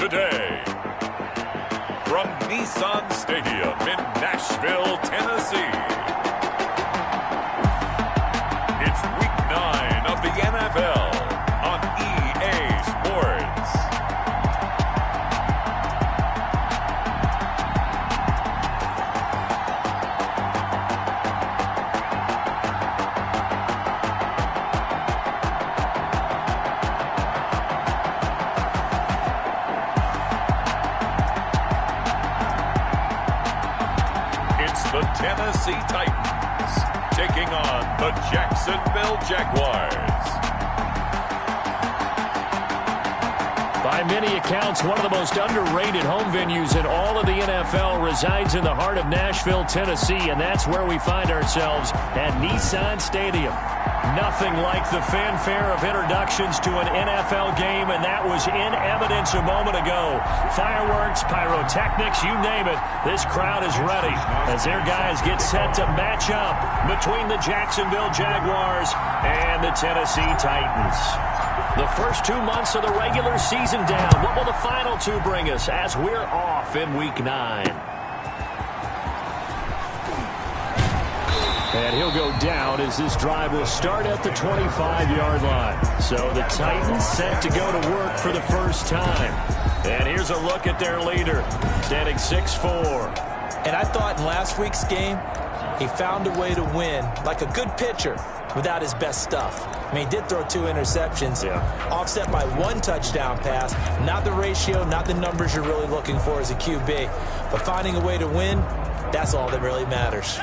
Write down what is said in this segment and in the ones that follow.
today, from Nissan Stadium in Nashville, Tennessee, it's Week 9 of the NFL on EA Sports. The Tennessee Titans taking on the Jacksonville Jaguars. By many accounts, one of the most underrated home venues in all of the NFL resides in the heart of Nashville, Tennessee, and that's where we find ourselves at Nissan Stadium. Nothing like the fanfare of introductions to an NFL game, and that was in evidence a moment ago. Fireworks, pyrotechnics, you name it, this crowd is ready as their guys get set to match up between the Jacksonville Jaguars and the Tennessee Titans. The first 2 months of the regular season down. What will the final two bring us as we're off in Week 9? And he'll go down as this drive will start at the 25-yard line. So the Titans set to go to work for the first time. And here's a look at their leader, standing 6'4". And I thought in last week's game, he found a way to win, like a good pitcher, without his best stuff. I mean, he did throw 2 interceptions, offset by 1 touchdown pass. Not the ratio, not the numbers you're really looking for as a QB. But finding a way to win, that's all that really matters.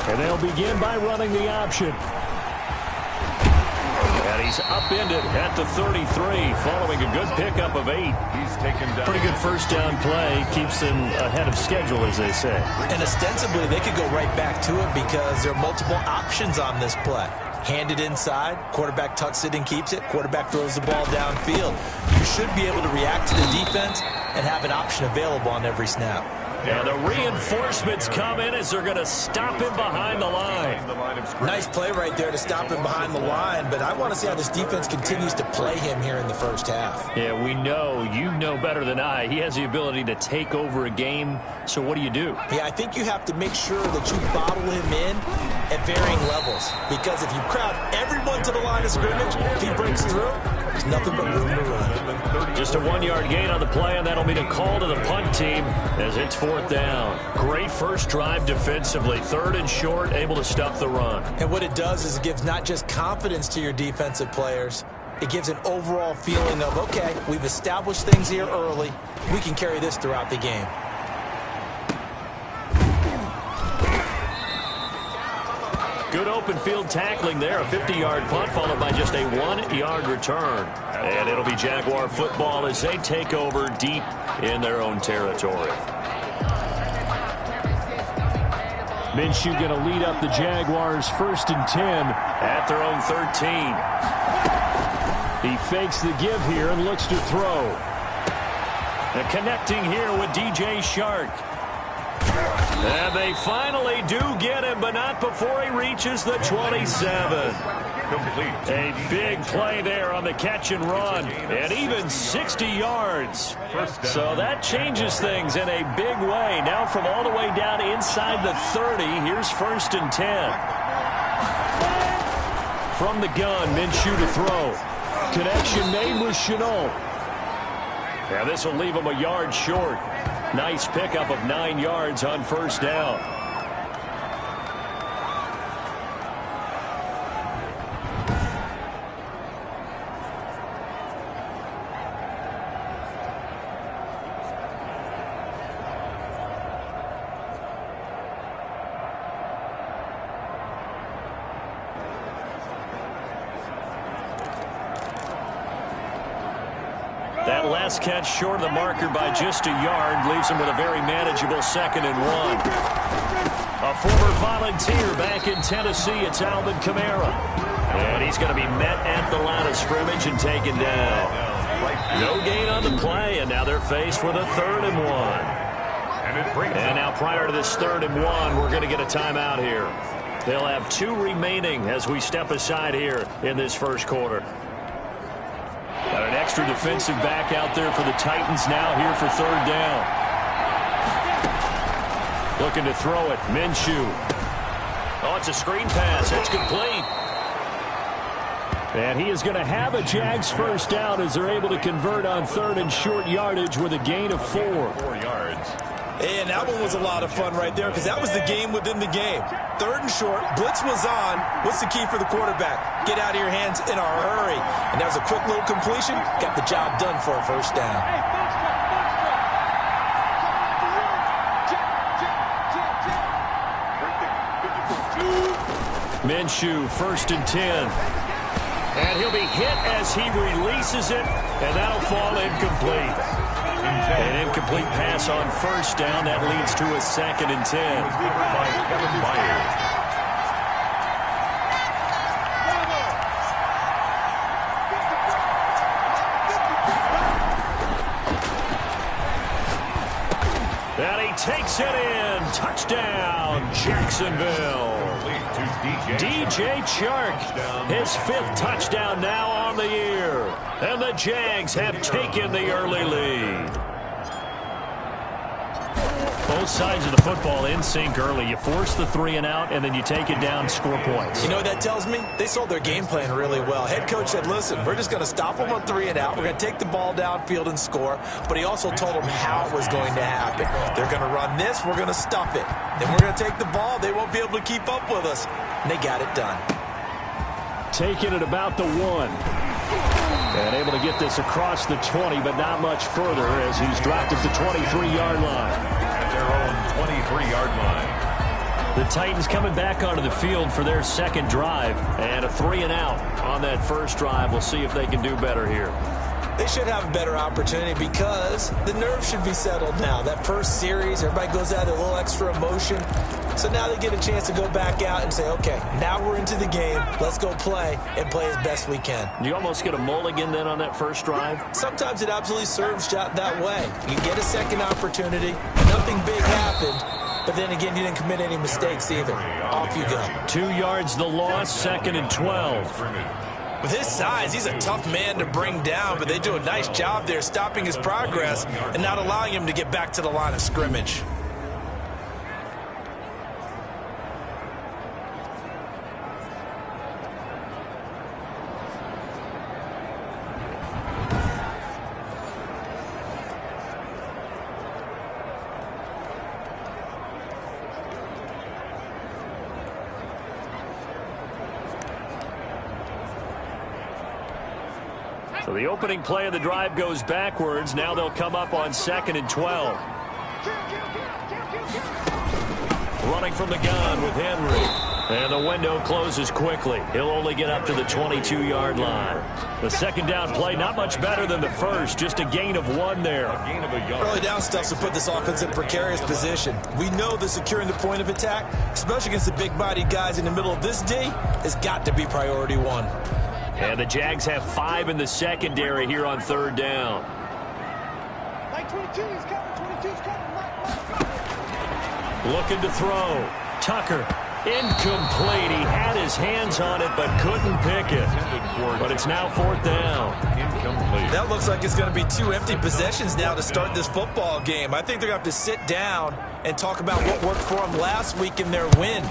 And they'll begin by running the option. And he's upended at the 33, following a good pickup of 8. He's taken down. Pretty good first down play. Keeps them ahead of schedule, as they say. And ostensibly, they could go right back to it because there are multiple options on this play. Hand it inside, quarterback tucks it and keeps it, quarterback throws the ball downfield. You should be able to react to the defense and have an option available on every snap. And the reinforcements come in as they're going to stop him behind the line. Nice play right there to stop him behind the line, but I want to see how this defense continues to play him here in the first half. Yeah, we know, you know better than I, he has the ability to take over a game, so what do you do? Yeah, I think you have to make sure that you bottle him in at varying levels, because if you crowd everyone to the line of scrimmage, if he breaks through, there's nothing but room to run. Just a 1-yard gain on the play, and that'll mean a call to the punt team as it's 4th down. Great first drive defensively. 3rd and short, able to stuff the run. And what it does is it gives not just confidence to your defensive players, it gives an overall feeling of, okay, we've established things here early. We can carry this throughout the game. Good open field tackling there. A 50-yard punt followed by just a 1-yard return. And it'll be Jaguar football as they take over deep in their own territory. Minshew going to lead up the Jaguars 1st and 10 at their own 13. He fakes the give here and looks to throw. And connecting here with DJ Shark. And they finally do get him, but not before he reaches the 27. Complete. A big play there on the catch and run, and even 60 yards. So that changes things in a big way. Now from all the way down inside the 30, here's 1st and 10. From the gun, Minshew to throw. Connection made with Chenault. Now this will leave him a yard short. Nice pickup of 9 yards on 1st down. That last catch short of the marker by just a yard leaves him with a very manageable 2nd and 1. A former Volunteer back in Tennessee, it's Alvin Kamara. And he's going to be met at the line of scrimmage and taken down. No gain on the play, and now they're faced with a 3rd and 1. And now prior to this 3rd and 1, we're going to get a timeout here. They'll have 2 remaining as we step aside here in this first quarter. Got an extra defensive back out there for the Titans now here for 3rd down. Looking to throw it. Minshew. Oh, it's a screen pass. It's complete. And he is going to have a Jags first down as they're able to convert on 3rd and short yardage with a gain of 4. 4 yards. And that one was a lot of fun right there because that was the game within the game. 3rd and short, blitz was on. What's the key for the quarterback? Get out of your hands in a hurry. And that was a quick little completion. Got the job done for a first down. Minshew, 1st and 10. And he'll be hit as he releases it, and that'll fall incomplete. An incomplete pass on 1st down. That leads to a 2nd and 10. By Kevin Byers. And he takes it in. Touchdown, Jacksonville. DJ Chark, his 5th touchdown now on the year. And the Jags have taken the early lead. Both sides of the football in sync early. You force the 3 and out, and then you take it down, score points. You know what that tells me? They sold their game plan really well. Head coach said, listen, we're just going to stop them on 3 and out. We're going to take the ball downfield and score. But he also told them how it was going to happen. They're going to run this. We're going to stuff it. Then we're going to take the ball. They won't be able to keep up with us. And they got it done. Taking it about the 1. And able to get this across the 20, but not much further as he's dropped at the 23-yard line. At their own 23-yard line. The Titans coming back onto the field for their 2nd drive. And a 3 and out on that first drive. We'll see if they can do better here. They should have a better opportunity because the nerves should be settled now. That first series, everybody goes out a little extra emotion. So now they get a chance to go back out and say, okay, now we're into the game. Let's go play and play as best we can. You almost get a mulligan then on that first drive? Sometimes it absolutely serves that way. You get a second opportunity. Nothing big happened. But then again, you didn't commit any mistakes either. Off you go. 2 yards the loss, 2nd and 12. With his size, he's a tough man to bring down, but they do a nice job there stopping his progress and not allowing him to get back to the line of scrimmage. So the opening play of the drive goes backwards. Now they'll come up on 2nd and 12. Running from the gun with Henry. And the window closes quickly. He'll only get up to the 22-yard line. The 2nd down play, not much better than the first. Just a gain of 1 there. A gain of a yard. Early down stuff to put this offense in a precarious position. We know that securing the point of attack, especially against the big-bodied guys in the middle of this D, has got to be priority 1. And the Jags have 5 in the secondary here on 3rd down. Like 22 is coming, 22 is coming. Looking to throw. Tucker. Incomplete. He had his hands on it but couldn't pick it. But it's now 4th down. Incomplete. That looks like it's going to be 2 empty possessions now to start this football game. I think they're going to have to sit down and talk about what worked for them last week in their win.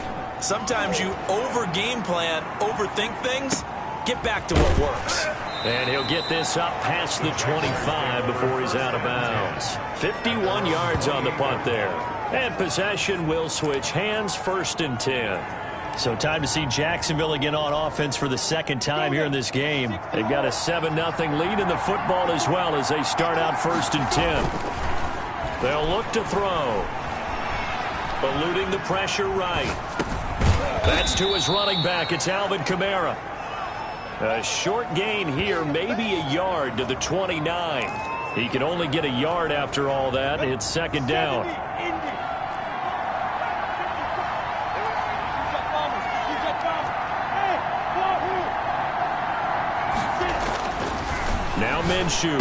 Sometimes you over-game plan, overthink things. Get back to what works. And he'll get this up past the 25 before he's out of bounds. 51 yards on the punt there. And possession will switch hands, 1st and 10. So time to see Jacksonville again on offense for the 2nd time here in this game. They've got a 7-0 lead in the football as well as they start out 1st and 10. They'll look to throw. Eluding the pressure right. That's to his running back. It's Alvin Kamara. A short gain here, maybe a yard to the 29. He can only get a yard after all that. It's 2nd down. Now Minshew.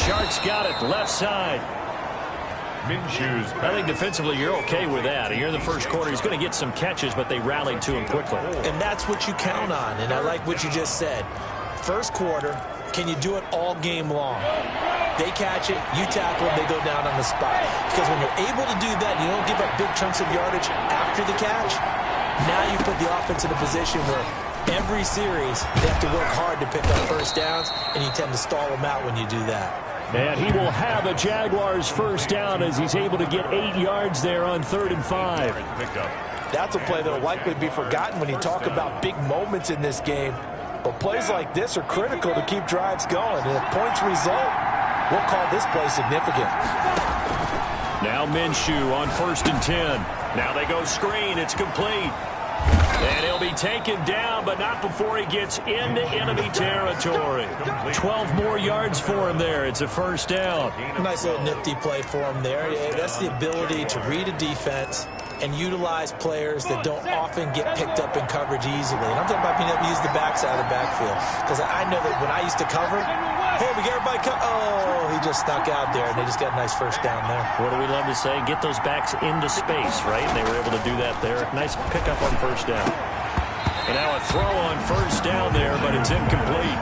Sharks got it, left side. I think defensively you're okay with that. Here in the first quarter, he's going to get some catches, but they rallied to him quickly. And that's what you count on, and I like what you just said. First quarter, can you do it all game long? They catch it, you tackle them, they go down on the spot. Because when you're able to do that, you don't give up big chunks of yardage after the catch, now you put the offense in a position where every series they have to work hard to pick up first downs, and you tend to stall them out when you do that. And he will have a Jaguars first down as he's able to get 8 yards there on 3rd and 5. That's a play that will likely be forgotten when you talk about big moments in this game. But plays like this are critical to keep drives going. And if points result, we'll call this play significant. Now Minshew on 1st and 10. Now they go screen. It's complete. And he'll be taken down, but not before he gets into enemy territory. 12 more yards for him there. It's a first down. Nice little nifty play for him there. That's the ability to read a defense and utilize players that don't often get picked up in coverage easily. And I'm talking about being able to use the backside of the backfield. Because I know that when I used to cover, hey, we get everybody oh, he just snuck out there, and they just got a nice first down there. What do we love to say? Get those backs into space, right? And they were able to do that there. Nice pickup on first down. And now a throw on first down there, but it's incomplete.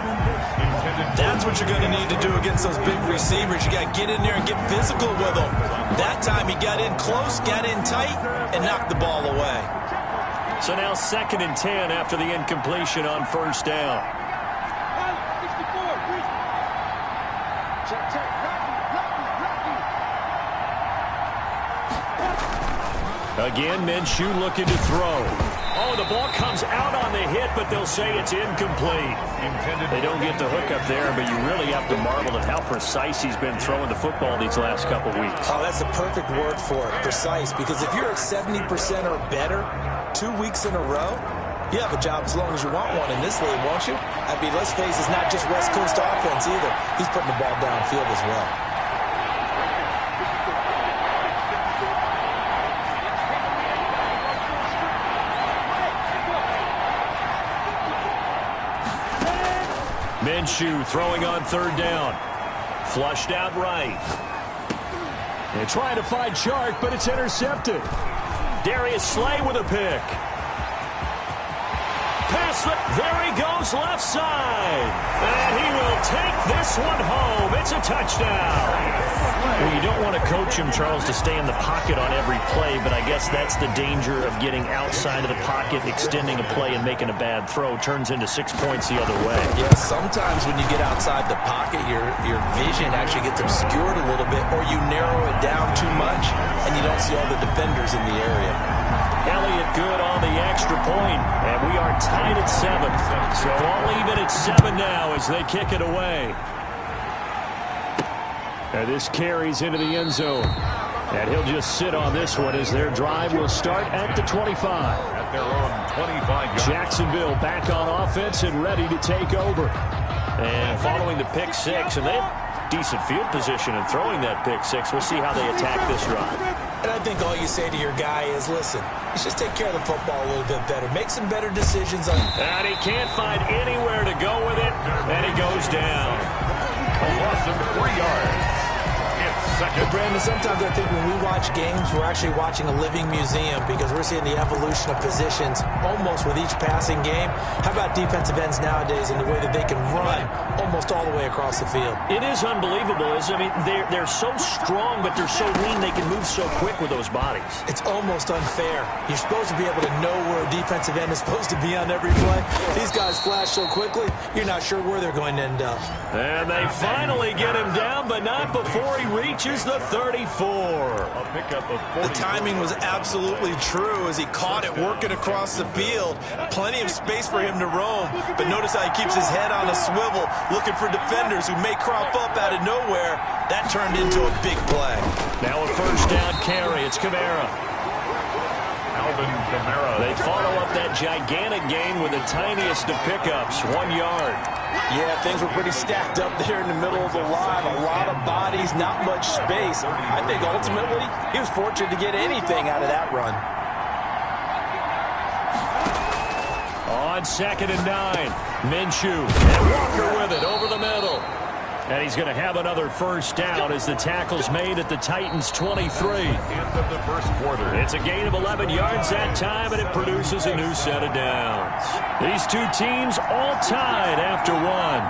That's what you're going to need to do against those big receivers. You got to get in there and get physical with them. That time he got in close, got in tight, and knocked the ball away. So now 2nd and 10 after the incompletion on first down. Again, Minshew looking to throw. Oh, the ball comes out on the hit, but they'll say it's incomplete. They don't get the hook up there, but you really have to marvel at how precise he's been throwing the football these last couple weeks. Oh, that's the perfect word for it, precise, because if you're at 70% or better 2 weeks in a row, you have a job as long as you want one in this league, won't you? I mean, let's face it, it's not just West Coast offense either. He's putting the ball downfield as well. Minshew throwing on 3rd down. Flushed out right. They're trying to find Chark, but it's intercepted. Darius Slay with a pick. Pass, there he goes left side. And he will take this one home. It's a touchdown. Well, you don't want to coach him, Charles, to stay in the pocket on every play, but I guess that's the danger of getting outside of the pocket, extending a play and making a bad throw. Turns into 6 points the other way. Yeah, sometimes when you get outside the pocket, your vision actually gets obscured a little bit, or you narrow it down too much, and you don't see all the defenders in the area. Elliott good on the extra point, and we are tied at 7. So all even at 7 now as they kick it away. And this carries into the end zone. And he'll just sit on this one as their drive will start at the 25. At their own 25 yard. Jacksonville back on offense and ready to take over. And following the pick 6, and they have decent field position in throwing that pick 6. We'll see how they attack this run. And I think all you say to your guy is, listen, let's just take care of the football a little bit better. Make some better decisions on it. And he can't find anywhere to go with it, and he goes down. A loss of 3 yards. But Brandon, sometimes I think when we watch games, we're actually watching a living museum because we're seeing the evolution of positions almost with each passing game. How about defensive ends nowadays and the way that they can run almost all the way across the field? It is unbelievable. I mean, they're so strong, but they're so lean. They can move so quick with those bodies. It's almost unfair. You're supposed to be able to know where a defensive end is supposed to be on every play. These guys flash so quickly, you're not sure where they're going to end up. And they finally get him down, but not before he reaches the 34. A pickup of 40. The timing was absolutely true as he caught it working across the field. Plenty of space for him to roam. But notice how he keeps his head on a swivel, looking for defenders who may crop up out of nowhere. That turned into a big play. Now a first down carry. It's Kamara. Alvin Kamara. They follow up that gigantic gain with the tiniest of pickups, 1 yard. Yeah, things were pretty stacked up there in the middle of the line. A lot of bodies, not much space. I think ultimately he was fortunate to get anything out of that run. On 2nd and 9, Minshew and Walker with it over the middle. And he's going to have another first down as the tackle's made at the Titans' 23. End of the first quarter. It's a gain of 11 yards that time, and it produces a new set of downs. These two teams all tied after one.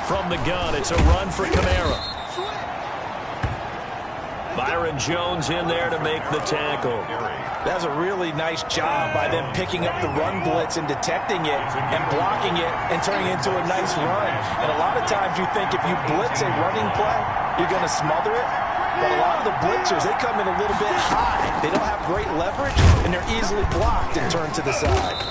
From the gun, it's a run for Camara. Byron Jones in there to make the tackle. That's a really nice job by them picking up the run blitz and detecting it and blocking it and turning it into a nice run. And a lot of times you think if you blitz a running play, you're going to smother it. But a lot of the blitzers, they come in a little bit high. They don't have great leverage, and they're easily blocked and turned to the side.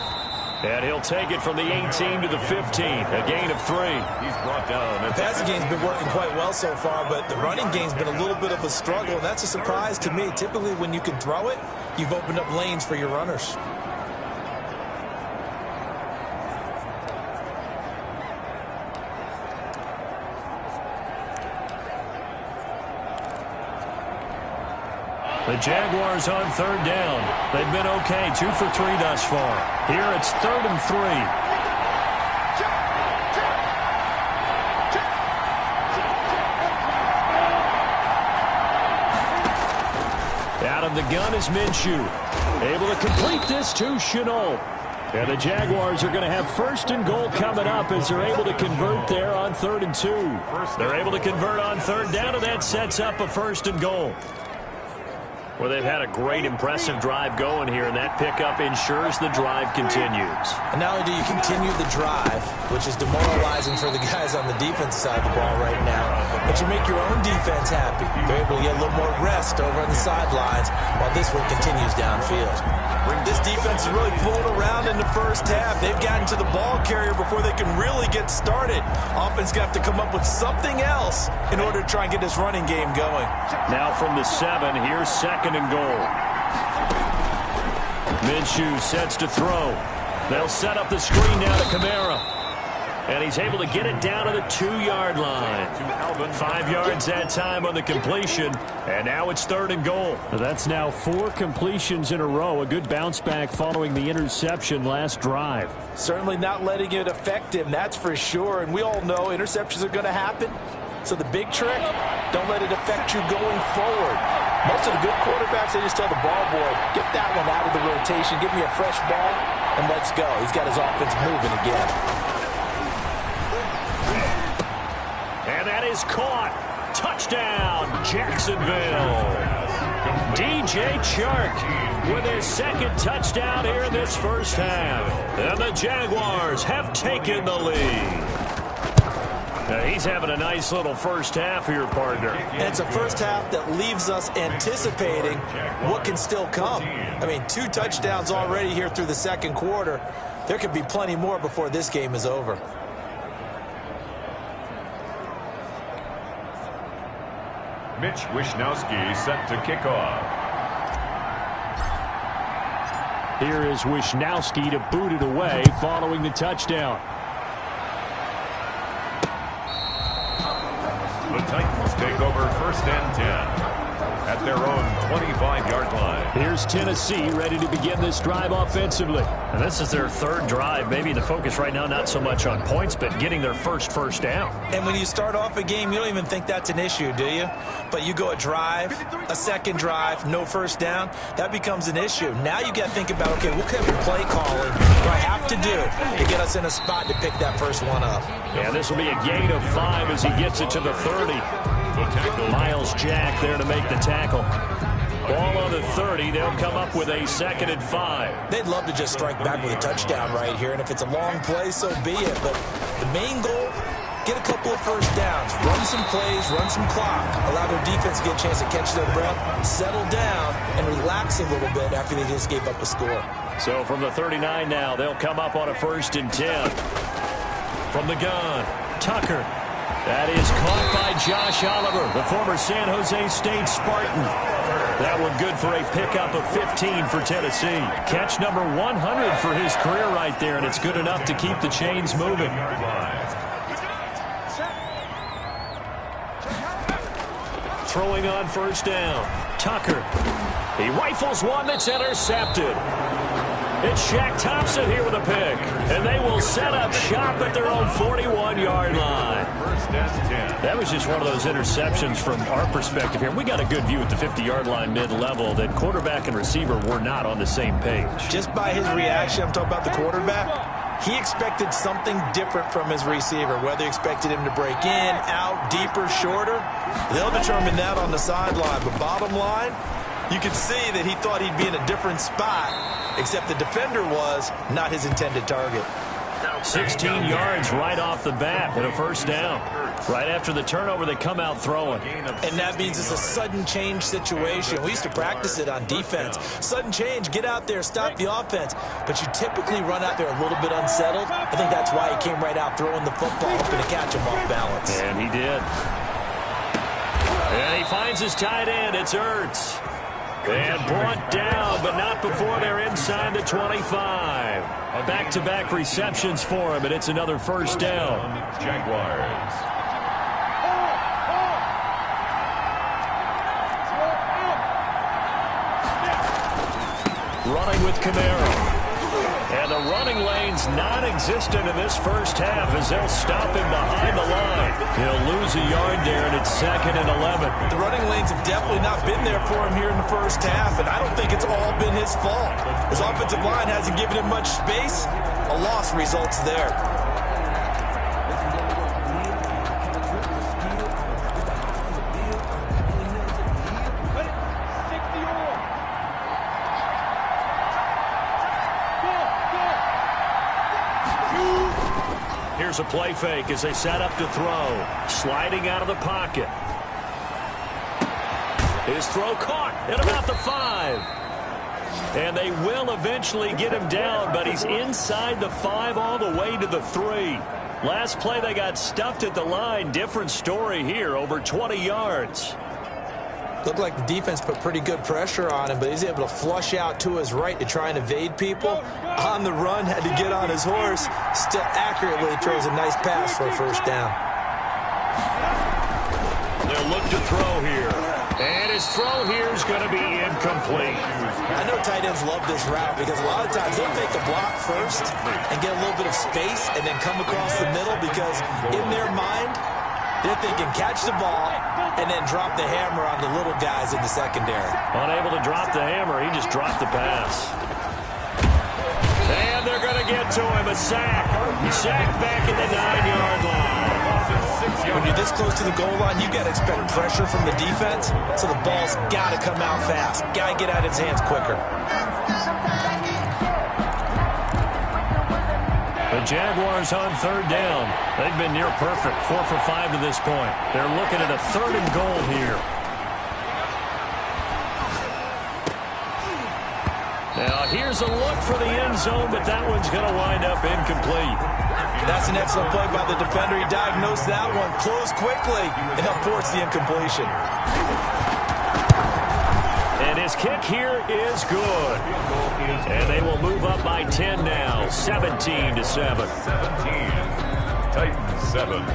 And he'll take it from the 18 to the 15, a gain of 3. He's brought down. The passing game's been working quite well so far, but the running game's been a little bit of a struggle, and that's a surprise to me. Typically, when you can throw it, you've opened up lanes for your runners. The Jaguars on third down. They've been okay, 2 for 3 thus far. Here it's 3rd and 3. Out of the gun is Minshew. Able to complete this to Chenault. And the Jaguars are going to have 1st and goal coming up as they're able to convert there on 3rd and 2. They're able to convert on 3rd down, and that sets up a 1st and goal. Well, they've had a great, impressive drive going here, and that pickup ensures the drive continues. And not only do you continue the drive, which is demoralizing for the guys on the defense side of the ball right now, but you make your own defense happy. They're able to get a little more rest over on the sidelines while this one continues downfield. This defense is really pulling around in the first half. They've gotten to the ball carrier before they can really get started. Offense going to have to come up with something else in order to try and get this running game going. Now from the 7, here's 2nd and goal. Minshew sets to throw. They'll set up the screen now to Camara. And he's able to get it down to the 2-yard line. 5 yards that time on the completion. And now it's 3rd and goal. That's now 4 completions in a row. A good bounce back following the interception last drive. Certainly not letting it affect him, that's for sure. And we all know interceptions are going to happen. So the big trick, don't let it affect you going forward. Most of the good quarterbacks, they just tell the ball boy, get that one out of the rotation, give me a fresh ball, and let's go. He's got his offense moving again. And that is caught. Touchdown, Jacksonville. DJ Chark with his 2nd touchdown here in this first half. And the Jaguars have taken the lead. Now he's having a nice little first half here, partner. And it's a first half that leaves us anticipating what can still come. I mean, 2 touchdowns already here through the 2nd quarter. There could be plenty more before this game is over. Mitch Wishnowsky set to kick off. Here is Wishnowsky to boot it away following the touchdown. The Titans take over 1st and 10 at their own 25-yard line. Here's Tennessee ready to begin this drive offensively. And this is their 3rd drive. Maybe the focus right now not so much on points, but getting their first down. And when you start off a game, you don't even think that's an issue, do you? But you go a drive, a 2nd drive, no first down, that becomes an issue. Now you got to think about, okay, what kind of play calling do I have to do to get us in a spot to pick that first one up? Yeah, this will be a gain of 5 as he gets it to the 30. Miles Jack there to make the tackle. Ball on the 30. They'll come up with a 2nd and 5. They'd love to just strike back with a touchdown right here, and if it's a long play, so be it. But the main goal, get a couple of first downs, run some plays, run some clock, allow their defense to get a chance to catch their breath, settle down, and relax a little bit after they just gave up a score. So from the 39 now, they'll come up on a 1st and 10. From the gun, Tucker. That is caught by Josh Oliver, the former San Jose State Spartan. That one good for a pickup of 15 for Tennessee. Catch number 100 for his career right there, and it's good enough to keep the chains moving. Throwing on 1st down. Tucker. He rifles one that's intercepted. It's Shaq Thompson here with a pick. And they will set up shop at their own 41-yard line. That was just one of those interceptions from our perspective here. We got a good view at the 50-yard line mid-level that quarterback and receiver were not on the same page. Just by his reaction, I'm talking about the quarterback, he expected something different from his receiver. Whether he expected him to break in, out, deeper, shorter, they'll determine that on the sideline. But bottom line, you could see that he thought he'd be in a different spot, except the defender was not his intended target. 16 yards right off the bat and a first down. Right after the turnover, they come out throwing. And that means it's a sudden change situation. We used to practice it on defense. Sudden change, get out there, stop the offense. But you typically run out there a little bit unsettled. I think that's why he came right out throwing the football, hoping to catch him off balance. And he did. And he finds his tight end. It's Ertz. And brought down, but not before they're inside the 25. Back-to-back receptions for him, and it's another first down. Jaguars. Running with Camaro. And the running lane's non-existent in this first half as they'll stop him behind the line. He'll lose a yard there, and it's 2nd and 11. The running lanes have definitely not been there for him here in the first half, and I don't think it's all been his fault. His offensive line hasn't given him much space. A loss results there. Here's a play fake as they set up to throw. Sliding out of the pocket. His throw caught at about the 5. And they will eventually get him down, but he's inside the 5 all the way to the 3. Last play they got stuffed at the line. Different story here, over 20 yards. Looked like the defense put pretty good pressure on him, but he's able to flush out to his right to try and evade people. On the run, had to get on his horse. Still accurately throws a nice pass for a first down. They'll look to throw here. And his throw here is going to be incomplete. I know tight ends love this route because a lot of times they'll make a block first and get a little bit of space and then come across the middle because in their mind, they're thinking catch the ball and then drop the hammer on the little guys in the secondary. Unable to drop the hammer, he just dropped the pass. And they're going to get to him, a sack. Sack back at the 9-yard line. When you're this close to the goal line, you got to expect pressure from the defense, so the ball's got to come out fast. Got to get out of his hands quicker. The Jaguars on 3rd down. They've been near perfect, 4 for 5 to this point. They're looking at a 3rd and goal here. Now here's a look for the end zone, but that one's going to wind up incomplete. That's an excellent play by the defender. He diagnosed that one, closed quickly, and helped force the incompletion. And his kick here is good. And they will move up by 10 now, 17-7. 17. Titans 7.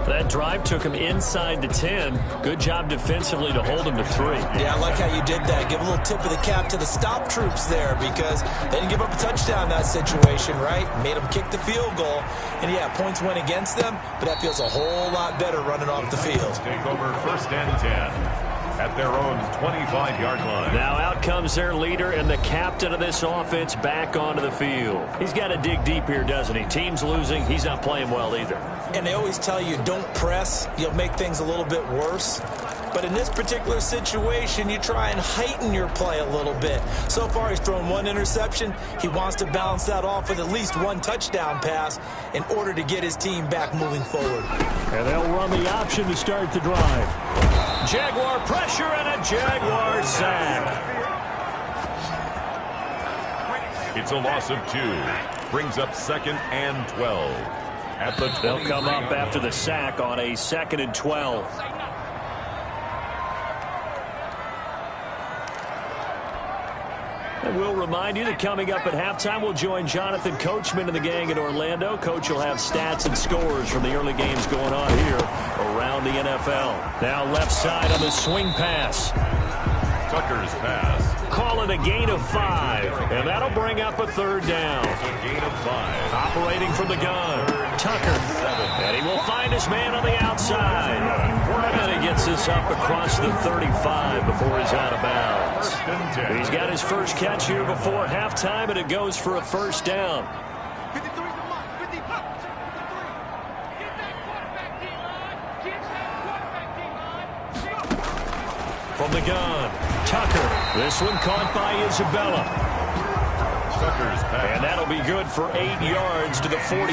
That drive took him inside the 10. Good job defensively to hold him to 3. Yeah, I like how you did that. Give a little tip of the cap to the stop troops there because they didn't give up a touchdown in that situation, right? Made them kick the field goal. And, yeah, points went against them, but that feels a whole lot better running off the field. Take over 1st and 10 at their own 25-yard line. Now out comes their leader and the captain of this offense back onto the field. He's got to dig deep here, doesn't he? Team's losing. He's not playing well either. And they always tell you, don't press. You'll make things a little bit worse. But in this particular situation, you try and heighten your play a little bit. So far, he's thrown 1 interception. He wants to balance that off with at least 1 touchdown pass in order to get his team back moving forward. And they'll run the option to start the drive. Jaguar pressure and a Jaguar sack. It's a loss of 2. Brings up 2nd and 12. At the They'll come up after the sack on a 2nd and 12. And we'll remind you that coming up at halftime, we'll join Jonathan Coachman and the gang in Orlando. Coach will have stats and scores from the early games going on here around the NFL. Now left side on the swing pass. Tucker's pass. Call it a gain of 5, and that'll bring up a 3rd down. A gain of 5. Operating from the gun, Tucker. And he will find his man on the outside. And he gets this up across the 35 before he's out of bounds. He's got his first catch here before halftime, and it goes for a 1st down. 53's the mark. 50, up. 53. Get that quarterback, D-line. Get that quarterback, D-line. From the gun, Tucker. This one caught by Isabella. Tucker's pass. And that'll be good for 8 yards to the 45.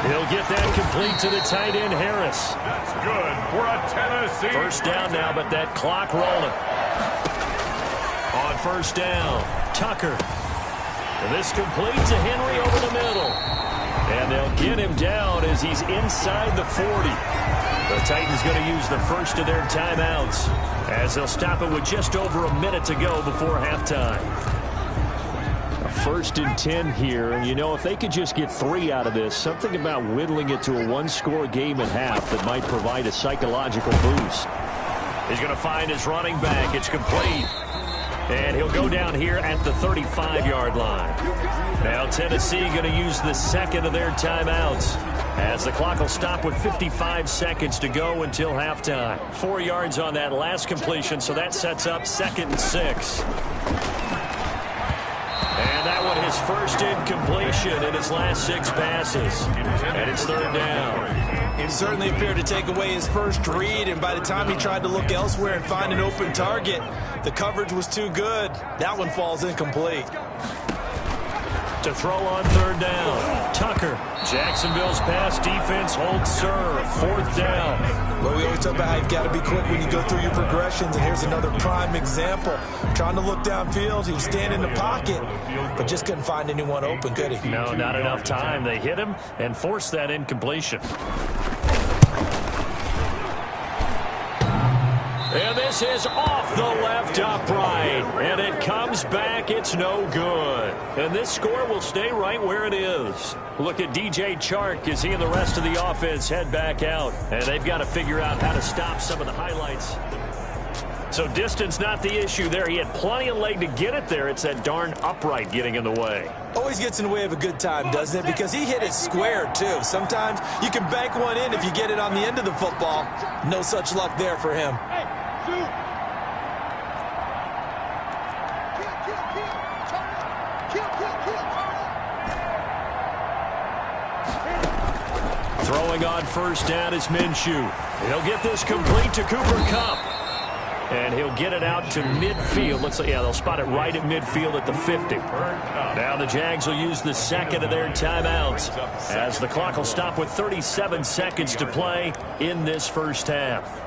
He'll get that complete to the tight end, Harris. That's good for a Tennessee. 1st down now, but that clock rolling. On 1st down, Tucker. And this complete to Henry over the middle. And they'll get him down as he's inside the 40. The Titans going to use the first of their timeouts as they'll stop it with just over a minute to go before halftime. A 1st and 10 here, and you know, if they could just get 3 out of this, something about whittling it to a 1-score game at half that might provide a psychological boost. He's going to find his running back. It's complete. And he'll go down here at the 35-yard line. Now Tennessee going to use the 2nd of their timeouts as the clock will stop with 55 seconds to go until halftime. 4 yards on that last completion, so that sets up 2nd and 6. And that one his first incompletion in his last 6 passes. And it's 3rd down. He certainly appeared to take away his first read, and by the time he tried to look elsewhere and find an open target, the coverage was too good. That one falls incomplete. To throw on 3rd down, Tucker. Jacksonville's pass defense holds serve. 4th down. Well, we always talk about how you've got to be quick when you go through your progressions, and here's another prime example. Trying to look downfield, he was standing in the pocket, but just couldn't find anyone open, could he? No, not enough time. They hit him and forced that incompletion. And this is off the left upright. And it comes back. It's no good. And this score will stay right where it is. Look at DJ Chark as he and the rest of the offense head back out. And they've got to figure out how to stop some of the highlights. So distance not the issue there. He had plenty of leg to get it there. It's that darn upright getting in the way. Always gets in the way of a good time, doesn't it? Because he hit it square, too. Sometimes you can bank one in if you get it on the end of the football. No such luck there for him. Throwing on 1st down is Minshew. He'll get this complete to Cooper Kupp. And he'll get it out to midfield. Looks like, yeah, they'll spot it right at midfield at the 50. Now the Jags will use the 2nd of their timeouts as the clock will stop with 37 seconds to play in this 1st half.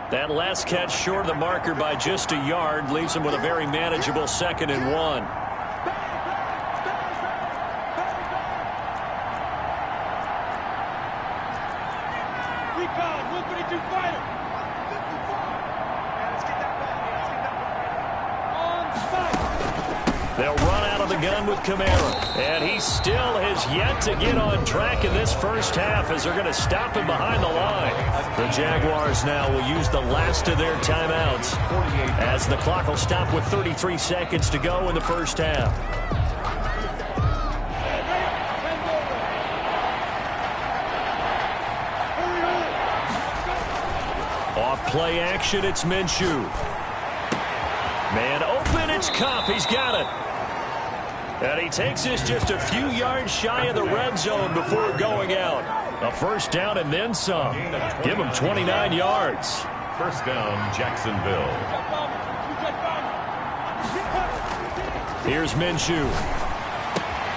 That last catch short of the marker by just a yard leaves him with a very manageable 2nd and 1. They'll run out of the gun with Kamara. And he still has yet to get on track in this 1st half as they're going to stop him behind the line. The Jaguars now will use the last of their timeouts as the clock will stop with 33 seconds to go in the 1st half. Off play action, it's Minshew. Man open, it's Kupp. He's got it. And he takes this just a few yards shy of the red zone before going out. A 1st down and then some. Give him 29 yards. 1st down, Jacksonville. Here's Minshew.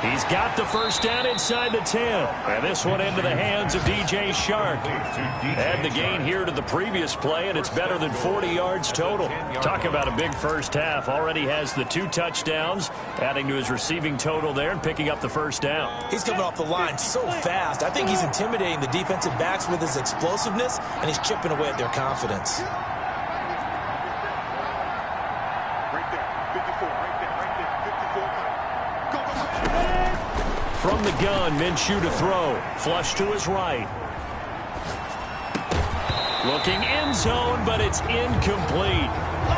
He's got the 1st down inside the 10. And this one into the hands of DJ Chark. Add the gain here to the previous play, and it's better than 40 yards total. Talk about a big 1st half. Already has the 2 touchdowns, adding to his receiving total there and picking up the 1st down. He's coming off the line so fast. I think he's intimidating the defensive backs with his explosiveness, and he's chipping away at their confidence. From the gun, Minshew to throw. Flush to his right. Looking end zone, but it's incomplete.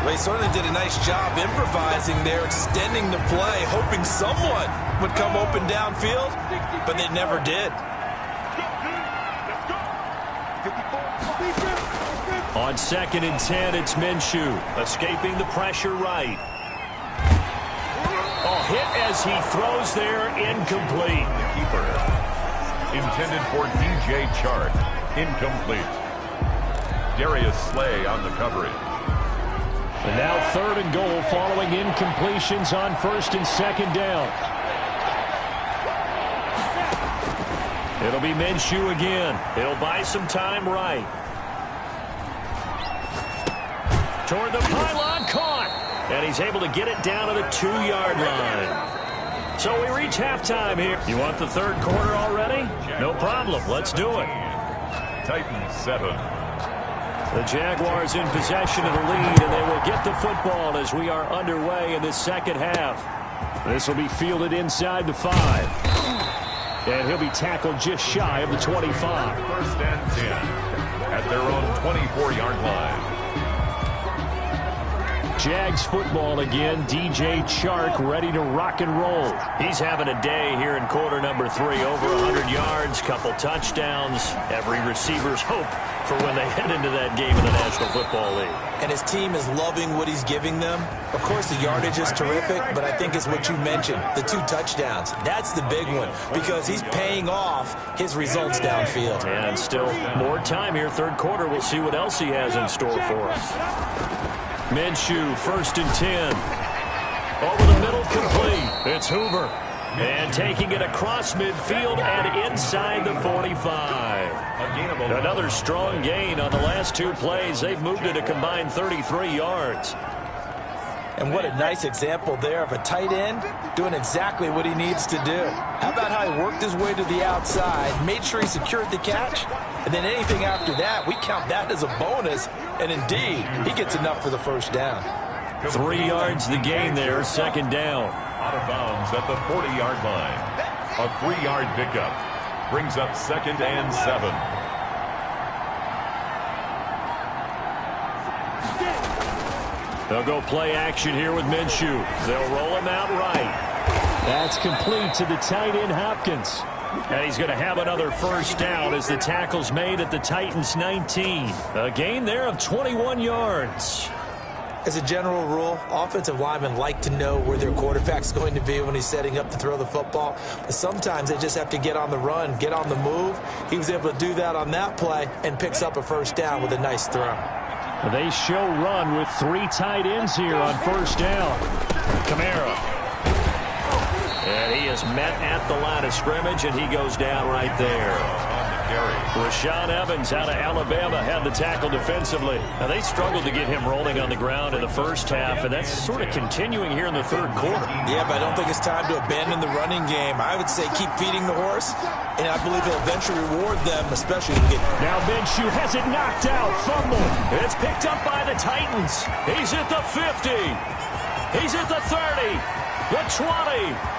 They certainly did a nice job improvising there, extending the play, hoping someone would come open downfield, but they never did. On 2nd and 10, it's Minshew, escaping the pressure right. Oh, hit as he throws there, incomplete. Keeper. Intended for DJ Chark. Incomplete. Darius Slay on the coverage. And now 3rd and goal following incompletions on 1st and 2nd down. It'll be Minshew again. He'll buy some time right. Toward the pylon, caught. And he's able to get it down to the 2-yard line. So we reach halftime here. You want the 3rd quarter already? No problem. Let's do it. Titans 7. The Jaguars in possession of the lead, and they will get the football as we are underway in the 2nd half. This will be fielded inside the 5. And he'll be tackled just shy of the 25. 1st and 10 at their own 24-yard line. Jags football again. DJ Chark ready to rock and roll. He's having a day here in quarter number 3. Over 100 yards, couple touchdowns. Every receiver's hope for when they head into that game in the National Football League. And his team is loving what he's giving them. Of course, the yardage is terrific, but I think it's what you mentioned, the 2 touchdowns. That's the big one because he's paying off his results downfield. And still more time here. 3rd quarter. We'll see what else he has in store for us. Minshew, 1st and 10. Over the middle, complete. It's Hoover. And taking it across midfield and inside the 45. Another strong gain on the last 2 plays. They've moved it a combined 33 yards. And what a nice example there of a tight end doing exactly what he needs to do. How about how he worked his way to the outside, made sure he secured the catch, and then anything after that, we count that as a bonus. And indeed, he gets enough for the 1st down. 3 yards the gain there, 2nd down. Out of bounds at the 40-yard line. A 3-yard pickup. Brings up 2nd and 7. They'll go play action here with Minshew. They'll roll him out right. That's complete to the tight end, Hopkins. And he's going to have another 1st down as the tackle's made at the Titans' 19. A gain there of 21 yards. As a general rule, offensive linemen like to know where their quarterback's going to be when he's setting up to throw the football. But sometimes they just have to get on the run, get on the move. He was able to do that on that play and picks up a 1st down with a nice throw. They show run with 3 tight ends here on 1st down. Kamara. And he is met at the line of scrimmage, and he goes down right there. Rashaan Evans out of Alabama had the tackle defensively. Now, they struggled to get him rolling on the ground in the 1st half, and that's sort of continuing here in the 3rd quarter. Yeah, but I don't think it's time to abandon the running game. I would say keep feeding the horse, and I believe he'll eventually reward them, especially if we get... Now Minshew has it knocked out, fumble. It's picked up by the Titans. He's at the 50. He's at the 30, the 20.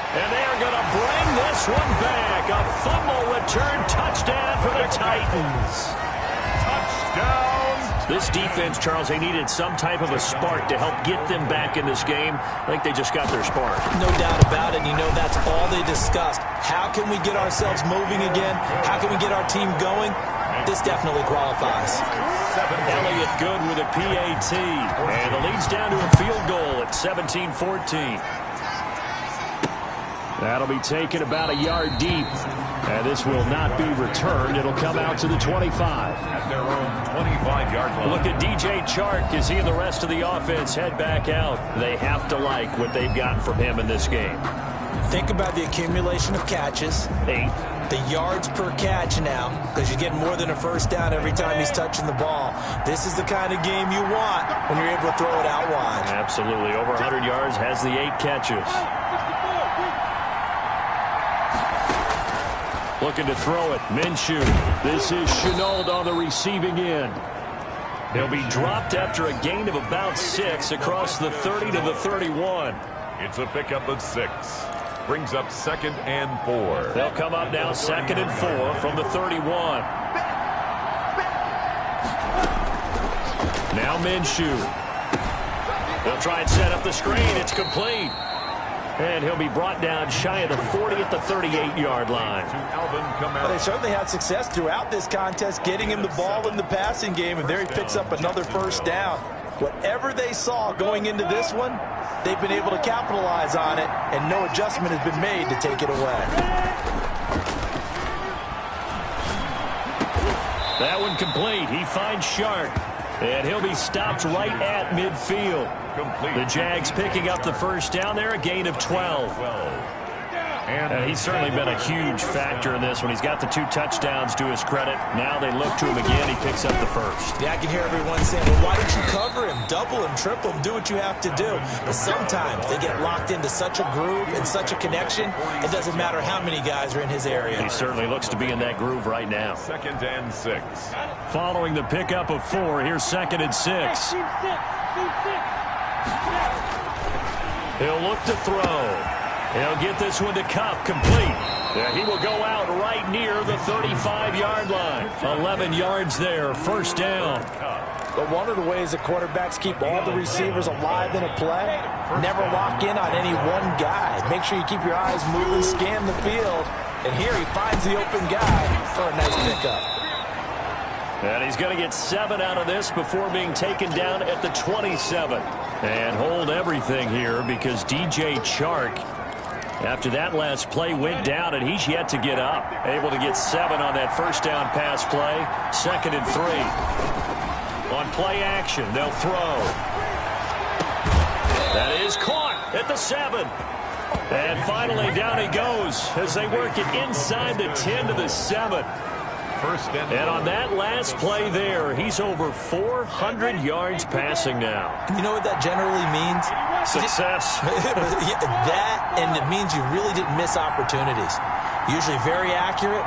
And they are going to bring this one back. A fumble return touchdown for the Titans. Touchdown. This defense, Charles, they needed some type of a spark to help get them back in this game. I think they just got their spark. No doubt about it. You know, that's all they discussed. How can we get ourselves moving again? How can we get our team going? This definitely qualifies. Elliott good with a PAT. And the lead's down to a field goal at 17-14. That'll be taken about a yard deep. And this will not be returned. It'll come out to the 25. At their own 25-yard line. Look at DJ Chark as he and the rest of the offense head back out. They have to like what they've gotten from him in this game. Think about the accumulation of catches. 8. The yards per catch now, because you get more than a 1st down every time he's touching the ball. This is the kind of game you want when you're able to throw it out wide. Absolutely. Over 100 yards, has the 8 catches. Looking to throw it. Minshew. This is Shenault on the receiving end. He'll be dropped after a gain of about 6 across the 30 to the 31. It's a pickup of 6. Brings up 2nd and 4. They'll come up now 2nd and 4 from the 31. Now Minshew. He'll try and set up the screen. It's complete. And he'll be brought down shy of the 40 at the 38-yard line. Well, they certainly had success throughout this contest getting him the ball in the passing game, and there he picks up another first down. Whatever they saw going into this one, they've been able to capitalize on it, and no adjustment has been made to take it away. That one complete. He finds Shark. And he'll be stopped right at midfield. The Jags picking up the first down there, a gain of 12. And he's certainly been a huge factor in this one. He's got the 2 touchdowns to his credit. Now they look to him again. He picks up the first. Yeah, I can hear everyone saying, well, why don't you cover him, double him, triple him, do what you have to do. But sometimes they get locked into such a groove and such a connection, it doesn't matter how many guys are in his area. He certainly looks to be in that groove right now. 2nd and 6. Following the pickup of 4, here's 2nd and 6. He'll look to throw. He'll get this one to Cup, complete. He will go out right near the 35-yard line. 11 yards there, first down. But one of the ways that quarterbacks keep all the receivers alive in a play, never lock in on any one guy. Make sure you keep your eyes moving, scan the field. And here he finds the open guy for a nice pickup. And he's going to get 7 out of this before being taken down at the 27. And hold everything here because DJ Chark, after that last play, went down, and he's yet to get up. Able to get 7 on that first down pass play. 2nd and 3. On play action, they'll throw. That is caught at the 7. And finally, down he goes as they work it inside the 10 to the 7. And on that last play there, he's over 400 yards passing now. You know what that generally means? Success. That, and it means you really didn't miss opportunities. Usually very accurate.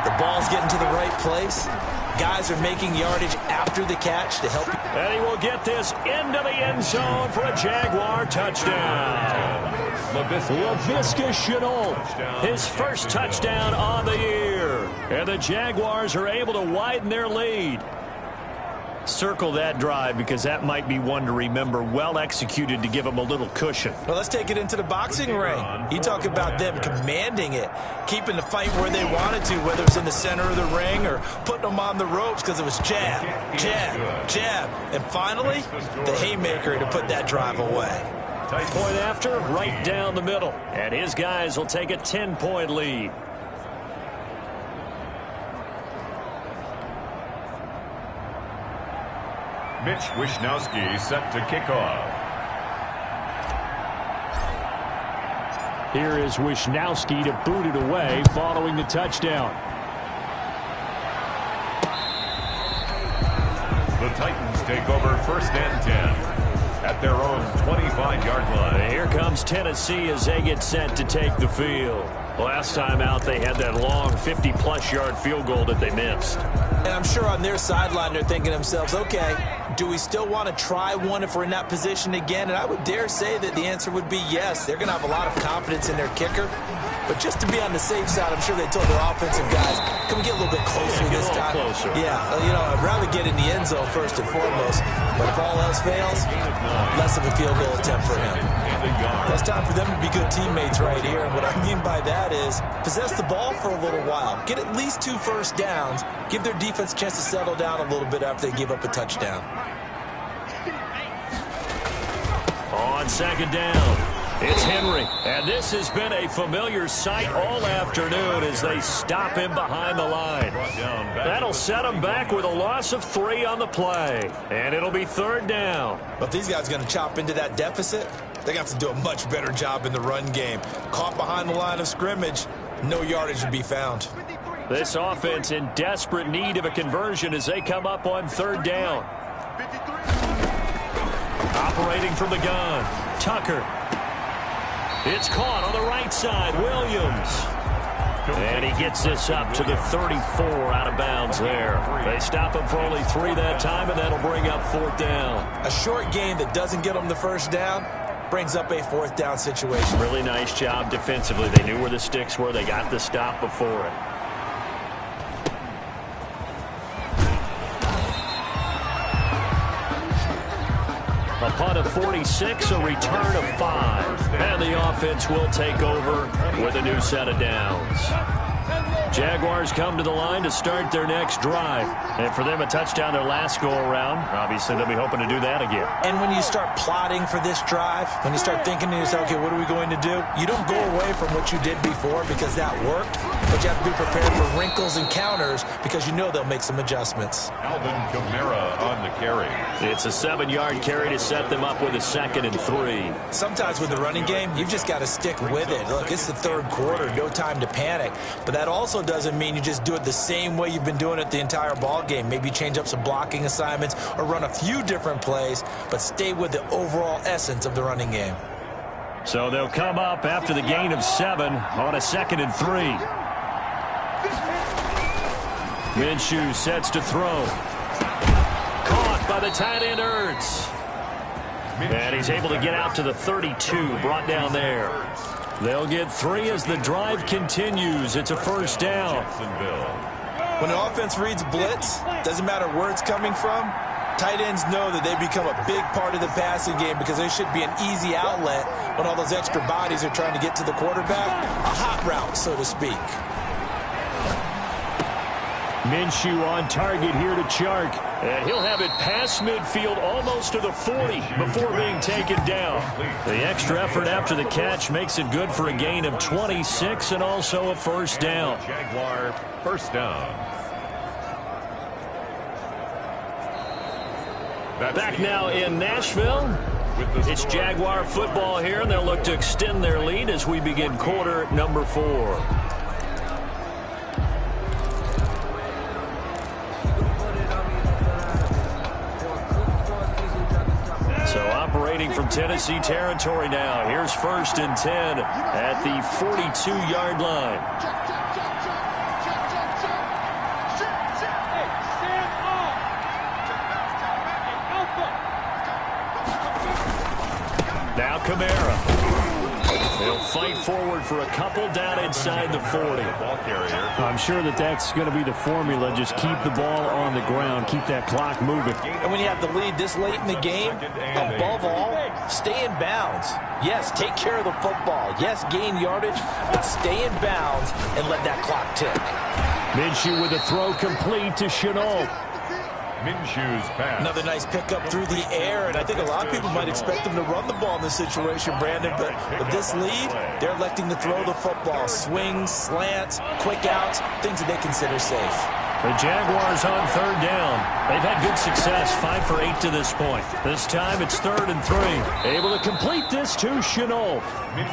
The ball's getting to the right place. Guys are making yardage after the catch to help you. And he will get this into the end zone for a Jaguar touchdown. Laviska Shenault, his first touchdown on the year. And the Jaguars are able to widen their lead. Circle that drive because that might be one to remember. Well executed to give them a little cushion. Well, let's take it into the boxing ring. You talk about them commanding it, keeping the fight where they wanted to, whether it's in the center of the ring or putting them on the ropes because it was jab, jab, jab. And finally, the haymaker to put that drive away. Point after, right down the middle. And his guys will take a 10-point lead. Mitch Wishnowsky set to kick off. Here is Wishnowsky to boot it away following the touchdown. The Titans take over 1st and 10 at their own 25-yard line. Here comes Tennessee as they get set to take the field. Last time out, they had that long 50-plus yard field goal that they missed. And I'm sure on their sideline, they're thinking to themselves, okay, do we still want to try one if we're in that position again? And I would dare say that the answer would be yes. They're going to have a lot of confidence in their kicker. But just to be on the safe side, I'm sure they told their offensive guys, come get a little bit closer this time. Closer. Yeah, you know, I'd rather get in the end zone first and foremost. But if all else fails, less of a field goal attempt for him. It's time for them to be good teammates right here. And what I mean by that is possess the ball for a little while. Get at least 2 first downs. Give their defense a chance to settle down a little bit after they give up a touchdown. On 2nd down, it's Henry. And this has been a familiar sight all afternoon as they stop him behind the line. That'll set him back with a loss of 3 on the play. And it'll be 3rd down. But if these guys are going to chop into that deficit, they're going to have to do a much better job in the run game. Caught behind the line of scrimmage, no yardage to be found. This offense in desperate need of a conversion as they come up on 3rd down. Operating from the gun, Tucker. It's caught on the right side, Williams. And he gets this up to the 34 out of bounds there. They stop him for only 3 that time, and that'll bring up 4th down. A short game that doesn't get them the first down brings up a 4th down situation. Really nice job defensively. They knew where the sticks were. They got the stop before it. A punt of 46, a return of 5. And the offense will take over with a new set of downs. Jaguars come to the line to start their next drive. And for them, a touchdown their last go-around. Obviously, they'll be hoping to do that again. And when you start plotting for this drive, when you start thinking to yourself, okay, what are we going to do? You don't go away from what you did before because that worked, but you have to be prepared for wrinkles and counters because you know they'll make some adjustments. Alvin Kamara on the carry. It's a 7-yard carry to set them up with a 2nd and 3. Sometimes with the running game, you've just got to stick with it. Look, it's the third quarter, no time to panic. But that also doesn't mean you just do it the same way you've been doing it the entire ball game. Maybe change up some blocking assignments or run a few different plays, but stay with the overall essence of the running game. So they'll come up after the gain of 7 on a 2nd and 3. Minshew sets to throw. Caught by the tight end Ertz. And he's able to get out to the 32, brought down there. They'll get 3 as the drive continues. It's a first down. When the offense reads blitz, doesn't matter where it's coming from, tight ends know that they become a big part of the passing game because there should be an easy outlet when all those extra bodies are trying to get to the quarterback. A hot route, so to speak. Minshew on target here to Chark. And he'll have it past midfield almost to the 40 before being taken down. The extra effort after the catch makes it good for a gain of 26 and also a first down. Jaguar first down. Back now in Nashville. It's Jaguar football here, and they'll look to extend their lead as we begin quarter number 4. Operating from Tennessee territory now. Here's 1st and 10 at the 42-yard line. Now Kamara. They'll fight forward for a couple down inside the 40. I'm sure that's going to be the formula. Just keep the ball on the ground. Keep that clock moving. And when you have the lead this late in the game, above all, stay in bounds. Yes, take care of the football. Yes, gain yardage, but stay in bounds and let that clock tick. Minshew with a throw complete to Chenault. Minshew's pass. Another nice pickup through the air, and I think a lot of people might expect them to run the ball in this situation, Brandon, but with this lead, they're electing to throw the football. Swings, slants, quick outs, things that they consider safe. The Jaguars on 3rd down. They've had good success, 5 for 8 to this point. This time it's 3rd and 3. Able to complete this to Chenault.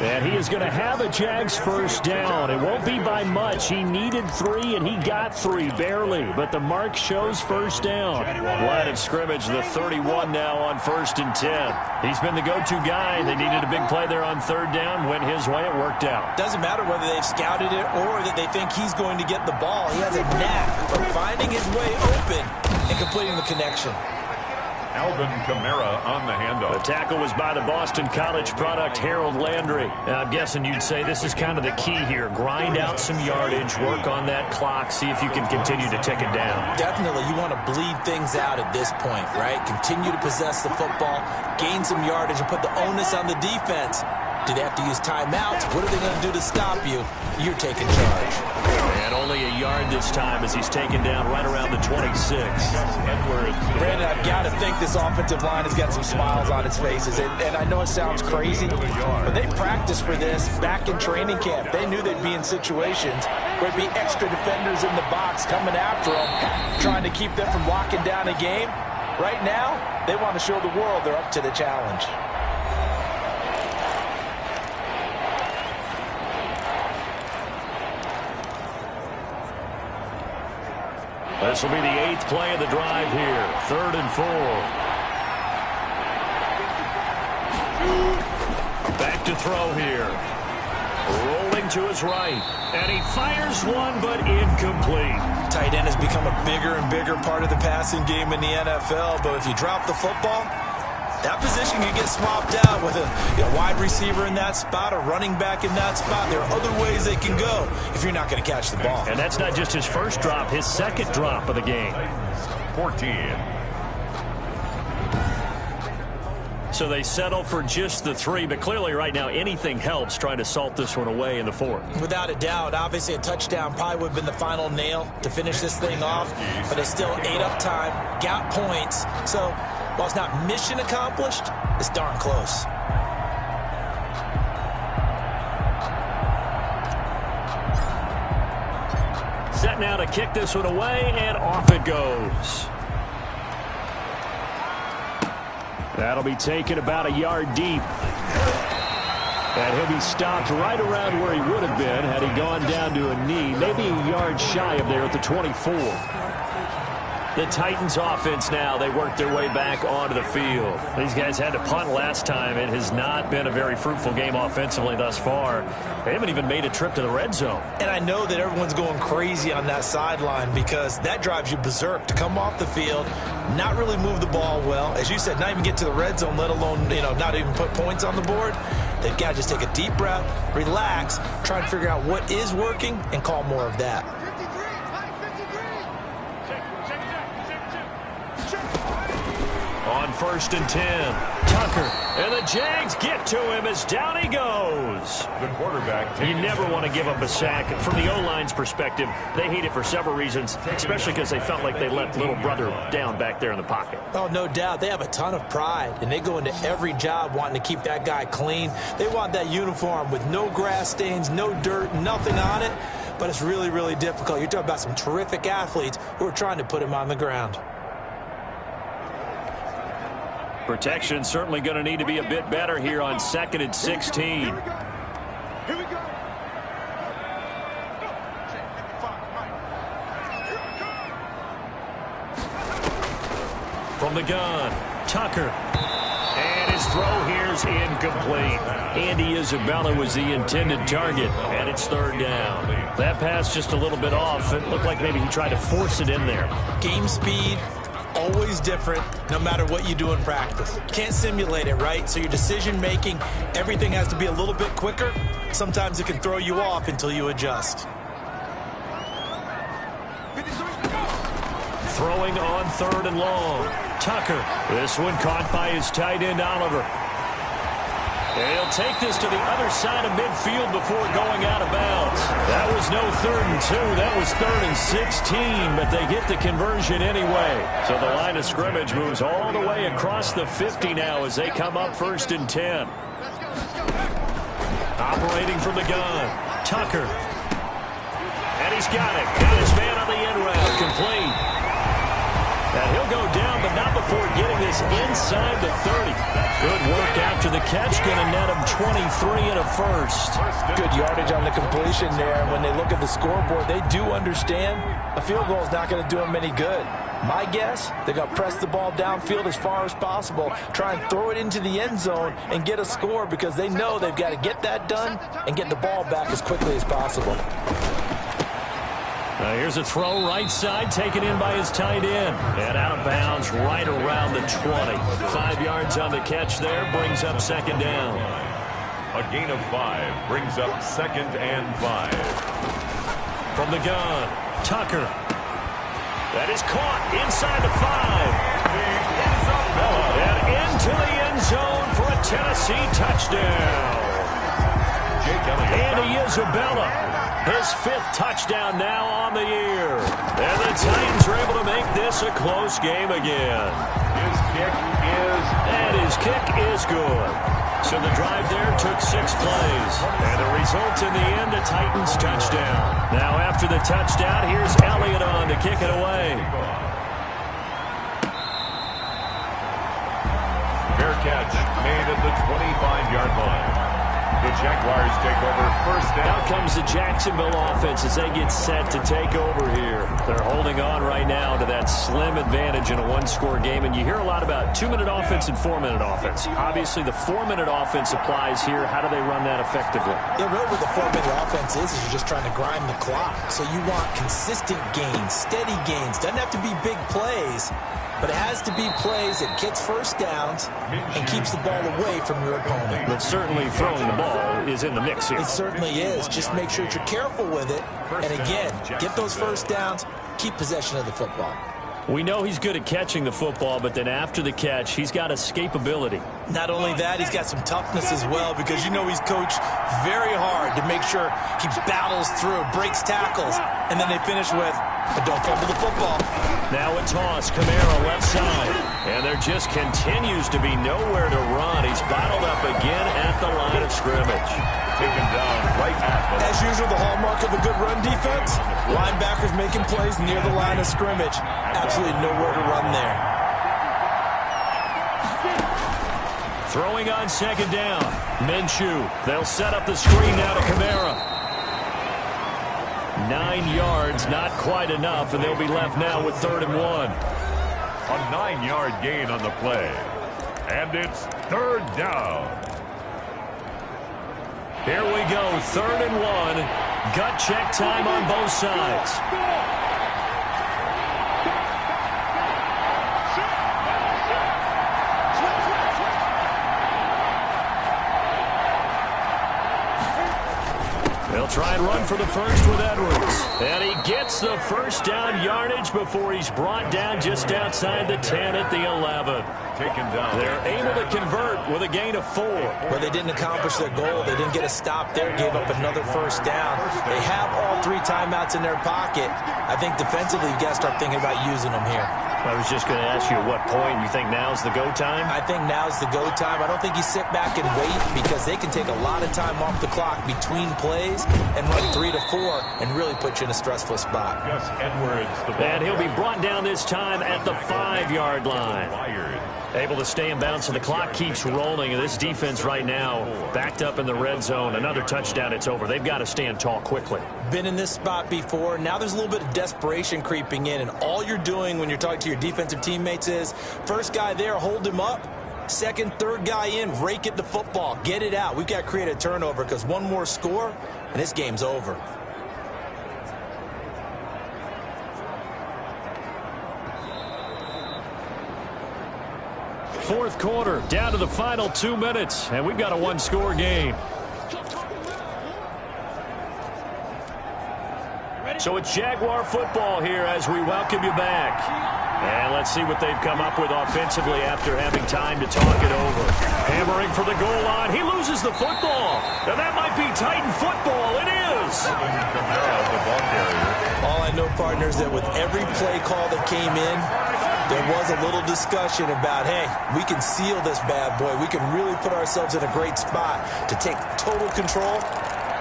And he is going to have a Jags first down. It won't be by much. He needed 3, and he got 3, barely. But the mark shows first down. Line of scrimmage, the 31 now on 1st and 10. He's been the go-to guy. They needed a big play there on 3rd down. Went his way. It worked out. Doesn't matter whether they've scouted it or that they think he's going to get the ball. He has a knack for finding his way open and completing the connection. Alvin Kamara on the handoff. The tackle was by the Boston College product, Harold Landry. I'm guessing you'd say this is kind of the key here. Grind out some yardage, work on that clock, see if you can continue to tick it down. Definitely, you want to bleed things out at this point, right? Continue to possess the football, gain some yardage, and put the onus on the defense. Do they have to use timeouts? What are they going to do to stop you? You're taking charge. And only a yard this time as he's taken down right around the 26. Brandon, I've got to think this offensive line has got some smiles on its faces. And I know it sounds crazy, but they practiced for this back in training camp. They knew they'd be in situations where there'd be extra defenders in the box coming after them, trying to keep them from locking down a game. Right now, they want to show the world they're up to the challenge. This will be the 8th play of the drive here. 3rd and 4. Back to throw here. Rolling to his right. And he fires one, but incomplete. Tight end has become a bigger and bigger part of the passing game in the NFL. But if you drop the football, that position can get swapped out with a wide receiver in that spot, a running back in that spot. There are other ways they can go if you're not going to catch the ball. And that's not just his first drop, his second drop of the game. 14. So they settle for just the 3, but clearly right now anything helps trying to salt this one away in the 4th. Without a doubt, obviously a touchdown probably would have been the final nail to finish this thing off, but they still ate up time, got points. So while it's not mission accomplished, it's darn close. Set now to kick this one away, and off it goes. That'll be taken about a yard deep. And he'll be stopped right around where he would have been had he gone down to a knee, maybe a yard shy of there at the 24. The Titans offense now, they work their way back onto the field. These guys had to punt last time. It has not been a very fruitful game offensively thus far. They haven't even made a trip to the red zone. And I know that everyone's going crazy on that sideline because that drives you berserk to come off the field, not really move the ball well. As you said, not even get to the red zone, let alone, not even put points on the board. They've got to just take a deep breath, relax, try and figure out what is working, and call more of that. On 1st and 10, Tucker, and the Jags get to him as down he goes. The quarterback. You never want to give up a sack. From the O-line's perspective, they hate it for several reasons, especially because they felt like they let little brother down back there in the pocket. Oh, no doubt. They have a ton of pride, and they go into every job wanting to keep that guy clean. They want that uniform with no grass stains, no dirt, nothing on it, but it's really, really difficult. You're talking about some terrific athletes who are trying to put him on the ground. Protection certainly going to need to be a bit better here on 2nd and 16. Here we go. From the gun, Tucker. And his throw here's incomplete. Andy Isabella was the intended target, and it's 3rd down. That pass just a little bit off. It looked like maybe he tried to force it in there. Game speed, always different, no matter what you do in practice. Can't simulate it, right? So your decision-making, everything has to be a little bit quicker. Sometimes it can throw you off until you adjust. Throwing on 3rd and long. Tucker. This one caught by his tight end, Oliver. And he'll take this to the other side of midfield before going out of bounds. That was no 3rd and 2. That was 3rd and 16, but they get the conversion anyway. So the line of scrimmage moves all the way across the 50 now as they come up 1st and 10. Operating from the gun, Tucker. And he's got it. Got his man on the end route. Complete. And he'll go down, but not before getting this inside the 30. Good work after the catch. Going to net him 23 and a first. Good yardage on the completion there. When they look at the scoreboard, they do understand a field goal is not going to do them any good. My guess, they're going to press the ball downfield as far as possible, try and throw it into the end zone and get a score because they know they've got to get that done and get the ball back as quickly as possible. Here's a throw right side, taken in by his tight end. And out of bounds right around the 20. 5 yards on the catch there, brings up 2nd down. A gain of 5 brings up 2nd and 5. From the gun, Tucker. That is caught inside the 5. And into the end zone for a Tennessee touchdown. Andy Isabella. His 5th touchdown now on the year. And the Titans are able to make this a close game again. His kick is good. So the drive there took 6 plays. And the result in the end, a Titans touchdown. Now after the touchdown, here's Elliott on to kick it away. Fair catch made at the 25-yard line. The Jaguars take over 1st down. Out comes the Jacksonville offense as they get set to take over here. They're holding on right now to that slim advantage in a 1-score game. And you hear a lot about 2-minute offense and 4-minute offense. Obviously, the 4-minute offense applies here. How do they run that effectively? Yeah, really what the 4-minute offense is you're just trying to grind the clock. So you want consistent gains, steady gains. Doesn't have to be big plays, but it has to be plays that gets 1st downs and keeps the ball away from your opponent. But certainly throwing the ball is in the mix here. It certainly is. Just make sure that you're careful with it. And again, get those 1st downs, keep possession of the football. We know he's good at catching the football, but then after the catch, he's got escapability. Not only that, he's got some toughness as well, because you know he's coached very hard to make sure he battles through, breaks tackles, and then they finish with, but don't fumble the football. Now a toss, Camara left side, and there just continues to be nowhere to run. He's bottled up again at the line of scrimmage. Taken down right at the As usual, the hallmark of a good run defense, linebackers making plays near the line of scrimmage. Absolutely nowhere to run there. Throwing on second down. Minshew. They'll set up the screen now to Camara. 9 yards, not quite enough, and they'll be left now with 3rd and 1. A 9-yard gain on the play. And it's 3rd down. Here we go, 3rd and 1. Gut check time on both sides. They'll try and run for the first with Edwards. And he gets the first down yardage before he's brought down just outside the 10 at the 11. Taken down. They're able to convert with a gain of 4. But they didn't accomplish their goal. They didn't get a stop there, gave up another first down. They have all 3 timeouts in their pocket. I think defensively, you've got to start thinking about using them here. I was just going to ask you at what point you think now's the go time? I think now's the go time. I don't think you sit back and wait, because they can take a lot of time off the clock between plays and run 3 to 4 and really put you in a stressful spot. Gus Edwards. And he'll be brought down this time at the 5-yard line. Able to stay in bounds, so the clock keeps rolling. And this defense right now backed up in the red zone. Another touchdown, it's over. They've got to stand tall quickly. Been in this spot before. Now there's a little bit of desperation creeping in, and all you're doing when you're talking to your defensive teammates is, first guy there, hold him up. Second, third guy in, rake at the football. Get it out. We've got to create a turnover, because one more score, and this game's over. Fourth quarter, down to the final 2 minutes, and we've got a 1-score game. So it's Jaguar football here as we welcome you back. And let's see what they've come up with offensively after having time to talk it over. Hammering for the goal line. He loses the football. Now that might be Titan football. It is. All I know, partners, that with every play call that came in, there was a little discussion about, hey, we can seal this bad boy. We can really put ourselves in a great spot to take total control,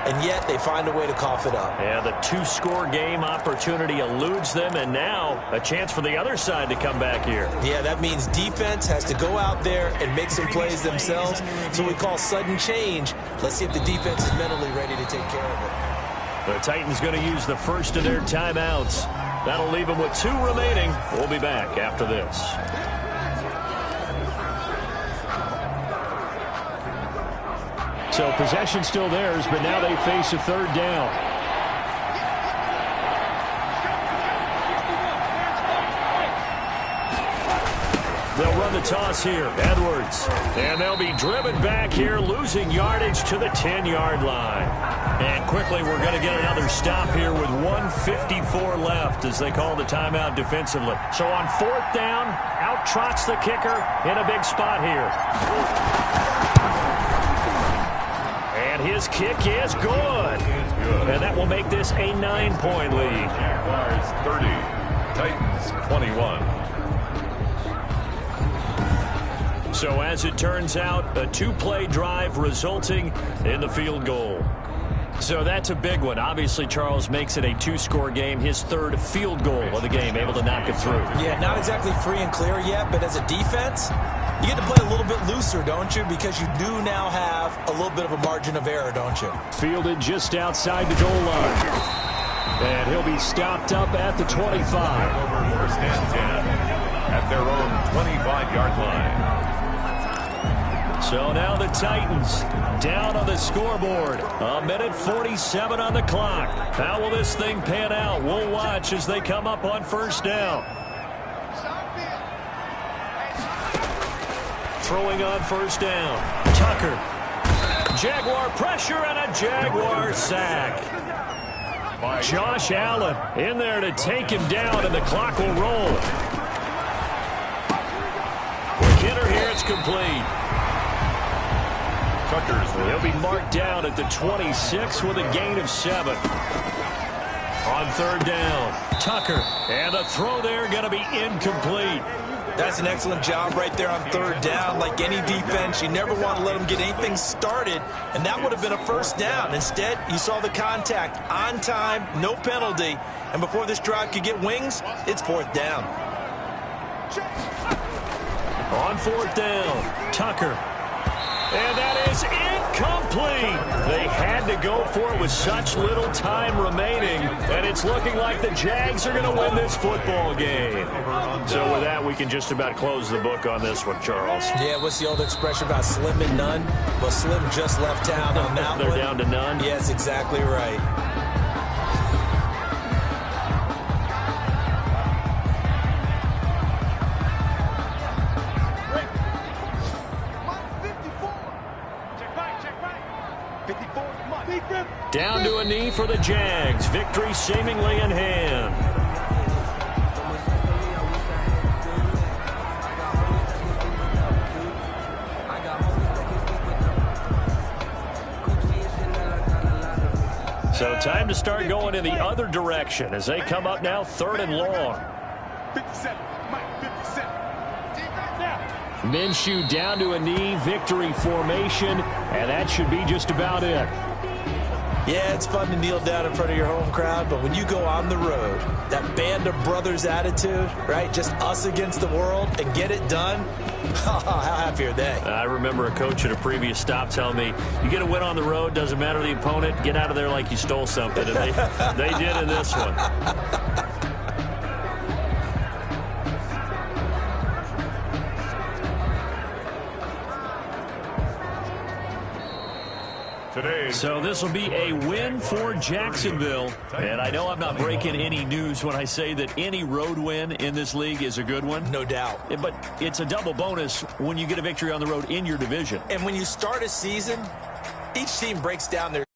and yet they find a way to cough it up. Yeah, the 2-score game opportunity eludes them, and now a chance for the other side to come back here. Yeah, that means defense has to go out there and make some plays themselves. So we call sudden change. Let's see if the defense is mentally ready to take care of it. The Titans going to use the first of their timeouts. That'll leave them with 2 remaining. We'll be back after this. So possession still theirs, but now they face a 3rd down. They'll run the toss here. Edwards. And they'll be driven back here, losing yardage to the 10-yard line. And quickly, we're going to get another stop here with 1:54 left as they call the timeout defensively. So on 4th down, out trots the kicker in a big spot here. And his kick is good. And that will make this a 9-point lead. Jaguars 30, Titans 21. So as it turns out, a 2-play drive resulting in the field goal. So that's a big one. Obviously, Charles makes it a 2-score game. His 3rd field goal of the game, able to knock it through. Yeah, not exactly free and clear yet, but as a defense, you get to play a little bit looser, don't you? Because you do now have a little bit of a margin of error, don't you? Fielded just outside the goal line. And he'll be stopped up at the 25. Over 1st and 10 at their own 25-yard line. So now the Titans down on the scoreboard. 1:47 on the clock. How will this thing pan out? We'll watch as they come up on 1st down. Throwing on 1st down. Tucker. Jaguar pressure and a Jaguar sack. Josh Allen in there to take him down, and the clock will roll. Quick hitter here, it's complete. Tucker's. He'll be marked down at the 26 with a gain of 7. On third down, Tucker. And the throw there going to be incomplete. That's an excellent job right there on third down. Like any defense, you never want to let them get anything started, and that would have been a first down. Instead, you saw the contact on time, no penalty, and before this drive could get wings, it's fourth down. On fourth down, Tucker. And that is incomplete. They had to go for it with such little time remaining, and it's looking like the Jags are going to win this football game. So with that, we can just about close the book on this one, Charles. Yeah, what's the old expression about slim and none? Well, Slim just left town on that They're one. down to none? Yes, exactly right. Down to a knee for the Jags. Victory seemingly in hand. So time to start going in the other direction as they come up now third and long. 57, Mike, 57. Minshew down to a knee, victory formation, and that should be just about it. Yeah, it's fun to kneel down in front of your home crowd, but when you go on the road, that band of brothers attitude, right, just us against the world, and get it done, how happy are they? I remember a coach at a previous stop telling me, you get a win on the road, doesn't matter the opponent, get out of there like you stole something, and they did in this one. So this will be a win for Jacksonville. And I know I'm not breaking any news when I say that any road win in this league is a good one. No doubt. But it's a double bonus when you get a victory on the road in your division. And when you start a season, each team breaks down their